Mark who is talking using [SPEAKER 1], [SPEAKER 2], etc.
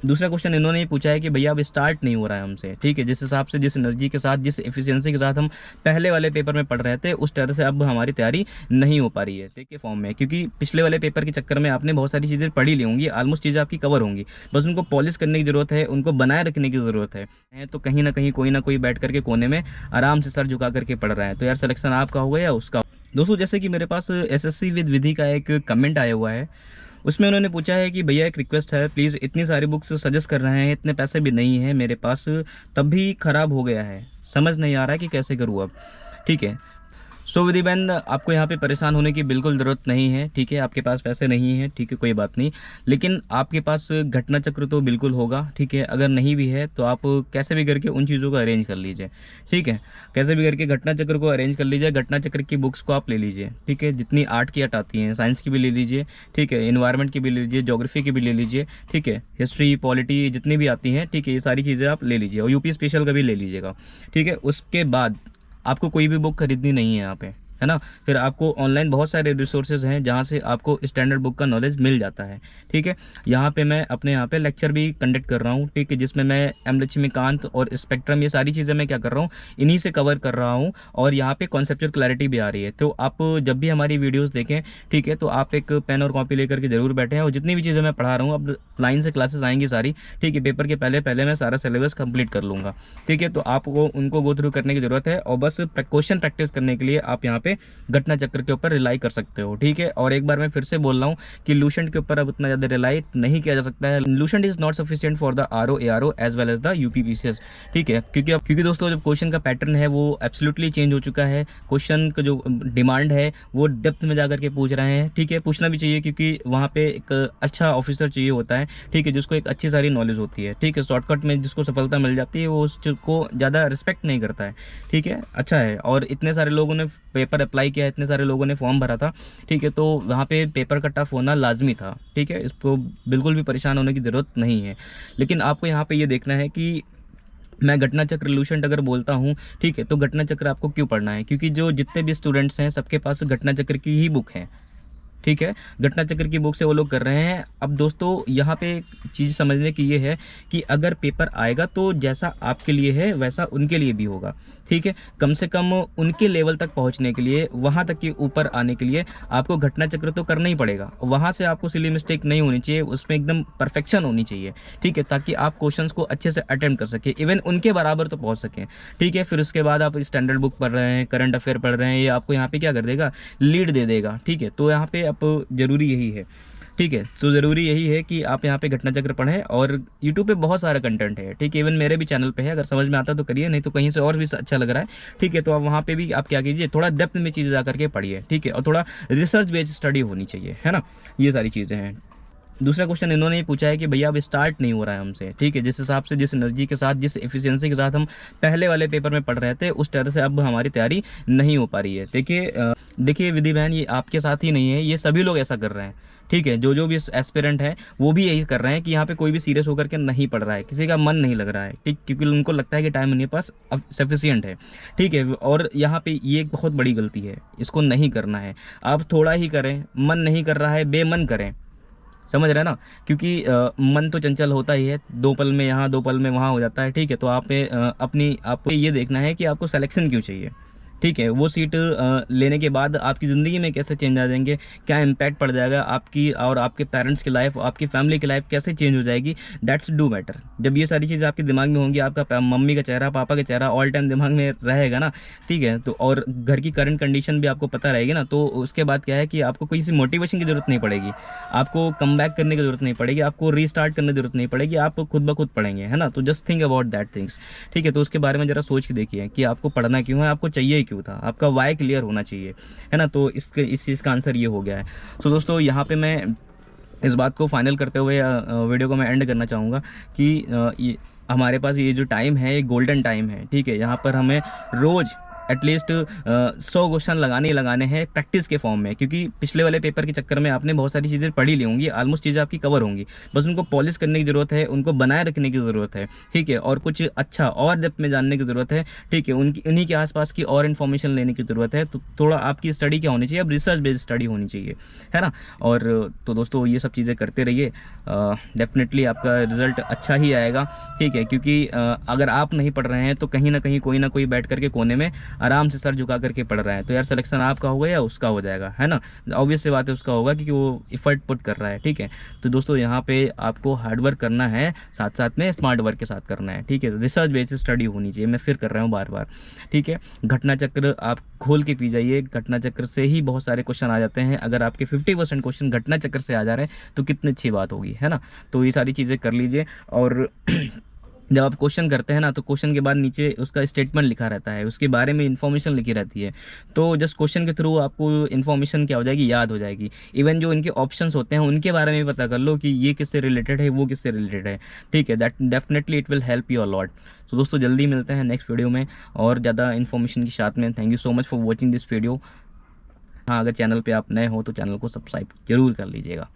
[SPEAKER 1] दूसरा क्वेश्चन इन्होंने ये पूछा है कि भैया अब स्टार्ट नहीं हो रहा है हमसे, ठीक है, जिस हिसाब से, जिस एनर्जी के साथ, जिस एफिशिएंसी के साथ हम पहले वाले पेपर में पढ़ रहे थे, उस तरह से अब हमारी तैयारी नहीं हो पा रही है ठीक है फॉर्म में, क्योंकि पिछले वाले पेपर के चक्कर में आपने बहुत सारी चीज़ें पढ़ी ली होंगी, ऑलमोस्ट चीज़ें आपकी कवर होंगी, बस उनको पॉलिश करने की ज़रूरत है, उनको बनाए रखने की ज़रूरत है। तो कहीं ना कहीं कोई ना कोई बैठ करके कोने में आराम से सर झुका करके पढ़ रहा है, तो यार सिलेक्शन आपका होगा या उसका। दोस्तों जैसे कि मेरे पास एसएससी विद विधि का एक कमेंट आया हुआ है, उसमें उन्होंने पूछा है कि भैया एक रिक्वेस्ट है, प्लीज़ इतनी सारी बुक्स सजेस्ट कर रहे हैं, इतने पैसे भी नहीं है मेरे पास, तब भी ख़राब हो गया है, समझ नहीं आ रहा है कि कैसे करूँ अब। ठीक है, सो विधि बहन आपको यहाँ पे परेशान होने की बिल्कुल ज़रूरत नहीं है, ठीक है, आपके पास पैसे नहीं है, ठीक है, कोई बात नहीं, लेकिन आपके पास घटना चक्र तो बिल्कुल होगा, ठीक है, अगर नहीं भी है तो आप कैसे भी करके उन चीज़ों को अरेंज कर लीजिए, ठीक है, कैसे भी करके घटना चक्र को अरेंज कर लीजिए, घटना चक्र की बुक्स को आप ले लीजिए, ठीक है, जितनी आर्ट की आती हैं, साइंस की भी ले लीजिए, ठीक है, इन्वायरमेंट की भी ले लीजिए, ज्योग्राफी की भी ले लीजिए, ठीक है, हिस्ट्री पॉलिटी जितनी भी आती हैं, ठीक है, ये सारी चीज़ें आप ले लीजिए, और यूपी स्पेशल का भी ले लीजिएगा, ठीक है। उसके बाद आपको कोई भी बुक खरीदनी नहीं है यहाँ पे, है ना, फिर आपको ऑनलाइन बहुत सारे रिसोर्सेज हैं जहाँ से आपको स्टैंडर्ड बुक का नॉलेज मिल जाता है, ठीक है। यहाँ पे मैं अपने यहाँ पे लेक्चर भी कंडक्ट कर रहा हूँ, ठीक है, जिसमें मैं एम लक्ष्मीकांत और स्पेक्ट्रम, ये सारी चीज़ें मैं क्या कर रहा हूँ, इन्हीं से कवर कर रहा हूँ, और यहाँ पे कॉन्सेप्चुअल क्लैरिटी भी आ रही है। तो आप जब भी हमारी वीडियोज़ देखें, ठीक है, तो आप एक पेन और कॉपी लेकर के जरूर बैठें, और जितनी भी चीज़ें मैं पढ़ा रहा हूँ अब लाइन से क्लासेस आएंगी सारी, ठीक है, पेपर के पहले पहले मैं सारा सिलेबस कंप्लीट कर लूँगा, ठीक है। तो आपको उनको गो थ्रू करने की ज़रूरत है, और बस क्वेश्चन प्रैक्टिस करने के लिए आप यहाँ पे घटना चक्र के ऊपर रिलाई कर सकते हो, ठीक है। और एक बार मैं फिर से बोल रहा हूँ कि लूसेंट के ऊपर अब उतना ज़्यादा रिलाई नहीं किया जा सकता है, Lucent is not sufficient for the RO ARO as well as the UPPCS, ठीक है, क्योंकि दोस्तों जब क्वेश्चन का पैटर्न है वो एब्सोल्युटली चेंज हो चुका है, क्वेश्चन का जो डिमांड है वो डेप्थ में जाकर के पूछ रहे हैं, ठीक है, पूछना भी चाहिए, क्योंकि वहाँ पे एक अच्छा ऑफिसर चाहिए होता है, ठीक है, जिसको एक अच्छी सारी नॉलेज होती है, ठीक है, शॉर्टकट में जिसको सफलता मिल जाती है वो उसको ज़्यादा रिस्पेक्ट नहीं करता है, ठीक है, अच्छा है। और इतने सारे लोगों ने पेपर अप्लाई किया, इतने सारे लोगों ने फॉर्म भरा था, ठीक है, तो वहाँ पे पेपर का टफ होना लाजमी था, ठीक है, इसको बिल्कुल भी परेशान होने की ज़रूरत नहीं है। लेकिन आपको यहाँ पे ये देखना है कि मैं घटना चक्र लूसेंट अगर बोलता हूँ, ठीक है, तो घटना चक्र आपको क्यों पढ़ना है, क्योंकि जो जितने भी स्टूडेंट्स हैं सबके पास घटना चक्र की ही बुक है, ठीक है, घटना चक्र की बुक से वो लोग कर रहे हैं। अब दोस्तों यहाँ पे एक चीज़ समझने की ये है कि अगर पेपर आएगा तो जैसा आपके लिए है वैसा उनके लिए भी होगा, ठीक है, कम से कम उनके लेवल तक पहुँचने के लिए, वहाँ तक के ऊपर आने के लिए आपको घटना चक्र तो करना ही पड़ेगा, वहाँ से आपको सिली मिस्टेक नहीं होनी चाहिए, उसमें एकदम परफेक्शन होनी चाहिए, ठीक है, ताकि आप क्वेश्चंस को अच्छे से अटेम्प्ट कर सके, इवन उनके बराबर तो पहुँच सकें, ठीक है। फिर उसके बाद आप स्टैंडर्ड बुक पढ़ रहे हैं, करंट अफेयर पढ़ रहे हैं, ये आपको यहाँ पे क्या कर देगा, लीड दे देगा, ठीक है। तो यहाँ पे आप ज़रूरी यही है, ठीक है, तो ज़रूरी यही है कि आप यहाँ पे घटना चक्र पढ़ें, और यूट्यूब पे बहुत सारा कंटेंट है, ठीक है, इवन मेरे भी चैनल पे है, अगर समझ में आता तो करिए, नहीं तो कहीं से और भी अच्छा लग रहा है, ठीक है, तो आप वहाँ पे भी आप क्या कीजिए, थोड़ा डेप्थ में चीज़ें जा करके पढ़िए, ठीक है, और थोड़ा रिसर्च बेस्ड स्टडी होनी चाहिए, है ना, ये सारी चीज़ें हैं। दूसरा क्वेश्चन इन्होंने ये पूछा है कि भैया अब स्टार्ट नहीं हो रहा है हमसे, ठीक है, जिस हिसाब से, जिस एनर्जी के साथ, जिस एफिशिएंसी के साथ हम पहले वाले पेपर में पढ़ रहे थे, उस तरह से अब हमारी तैयारी नहीं हो पा रही है। देखिए विधि बहन, ये आपके साथ ही नहीं है, ये सभी लोग ऐसा कर रहे हैं, ठीक है, जो भी एस्पिरेंट है वो भी यही कर रहे हैं कि यहाँ पे कोई भी सीरियस होकर के नहीं पढ़ रहा है, किसी का मन नहीं लग रहा है, ठीक, क्योंकि उनको लगता है कि टाइम उनके पास अब सफिशियंट है, ठीक है। और यहाँ पे ये एक बहुत बड़ी गलती है, इसको नहीं करना है, आप थोड़ा ही करें, मन नहीं कर रहा है बेमन करें, समझ रहे हैं ना, क्योंकि मन तो चंचल होता ही है, 2 पल में यहाँ 2 पल में वहाँ हो जाता है, ठीक है। तो आपको ये देखना है कि आपको सिलेक्शन क्यों चाहिए, ठीक है, वो सीट लेने के बाद आपकी ज़िंदगी में कैसे चेंज आ जाएंगे, क्या इम्पैक्ट पड़ जाएगा आपकी और आपके पेरेंट्स की लाइफ, आपकी फैमिली की लाइफ कैसे चेंज हो जाएगी, दैट्स डू मैटर। जब ये सारी चीज़ें आपके दिमाग में होंगी, आपका मम्मी का चेहरा, पापा का चेहरा ऑल टाइम दिमाग में रहेगा ना, ठीक है, तो और घर की करंट कंडीशन भी आपको पता रहेगी ना, तो उसके बाद क्या है कि आपको किसी मोटिवेशन की ज़रूरत नहीं पड़ेगी, आपको कम बैक करने की ज़रूरत नहीं पड़ेगी, आपको रीस्टार्ट करने की ज़रूरत नहीं पड़ेगी, आप खुद ब खुद पढ़ेंगे, है ना। तो just think about that things, ठीक है, तो उसके बारे में ज़रा सोच के देखिए कि आपको पढ़ना क्यों है, आपको चाहिए क्यों था, आपका वाई क्लियर होना चाहिए, है ना। तो इस चीज़ का आंसर ये हो गया है। तो दोस्तों यहाँ पे मैं इस बात को फाइनल करते हुए वीडियो को मैं एंड करना चाहूँगा कि हमारे पास ये जो टाइम है, ये गोल्डन टाइम है, ठीक है, यहाँ पर हमें रोज़ एटलीस्ट 100 क्वेश्चन लगाने ही लगाने हैं प्रैक्टिस के फॉर्म में, क्योंकि पिछले वाले पेपर के चक्कर में आपने बहुत सारी चीज़ें पढ़ी ली होंगी, ऑलमोस्ट चीज़ें आपकी कवर होंगी, बस उनको पॉलिश करने की ज़रूरत है, उनको बनाए रखने की ज़रूरत है, ठीक है, और कुछ अच्छा और डेप्थ में जानने की ज़रूरत है, ठीक है, उनकी उन्हीं के आसपास की और इन्फॉर्मेशन लेने की ज़रूरत है। तो थोड़ा आपकी स्टडी क्या होनी चाहिए, अब रिसर्च बेस्ड स्टडी होनी चाहिए, है ना। और तो दोस्तों ये सब चीज़ें करते रहिए, डेफिनेटली आपका रिजल्ट अच्छा ही आएगा, ठीक है, क्योंकि अगर आप नहीं पढ़ रहे हैं तो कहीं ना कहीं कोई ना कोई बैठ करके कोने में आराम से सर झुका करके पढ़ रहा है, तो यार सिलेक्शन आपका होगा या उसका हो जाएगा, है ना। ऑब्वियस सी बात है उसका होगा, क्योंकि वो इफर्ट पुट कर रहा है, ठीक है। तो दोस्तों यहाँ पे आपको हार्ड वर्क करना है, साथ साथ में स्मार्ट वर्क के साथ करना है, ठीक है। रिसर्च बेस्ड स्टडी होनी चाहिए, मैं फिर कर रहा हूँ बार बार, ठीक है। घटना चक्र आप खोल के पी जाइए, घटना चक्र से ही बहुत सारे क्वेश्चन आ जाते हैं। अगर आपके 50% क्वेश्चन घटना चक्र से आ जा रहे हैं तो कितनी अच्छी बात होगी, है ना। तो ये सारी चीज़ें कर लीजिए। और जब आप क्वेश्चन करते हैं ना, तो क्वेश्चन के बाद नीचे उसका स्टेटमेंट लिखा रहता है, उसके बारे में इन्फॉर्मेशन लिखी रहती है, तो जस्ट क्वेश्चन के थ्रू आपको इन्फॉर्मेशन क्या हो जाएगी, याद हो जाएगी। इवन जो इनके ऑप्शंस होते हैं उनके बारे में भी पता कर लो कि ये किससे रिलेटेड है, वो किससे रिलेटेड है, ठीक है। That definitely it will help you a lot. तो दोस्तों जल्दी मिलते हैं नेक्स्ट वीडियो में और ज़्यादा इन्फॉर्मेशन के साथ में। Thank you so much for watching this video. हाँ, अगर चैनल पे आप नए हो तो चैनल को सब्सक्राइब जरूर कर लीजिएगा।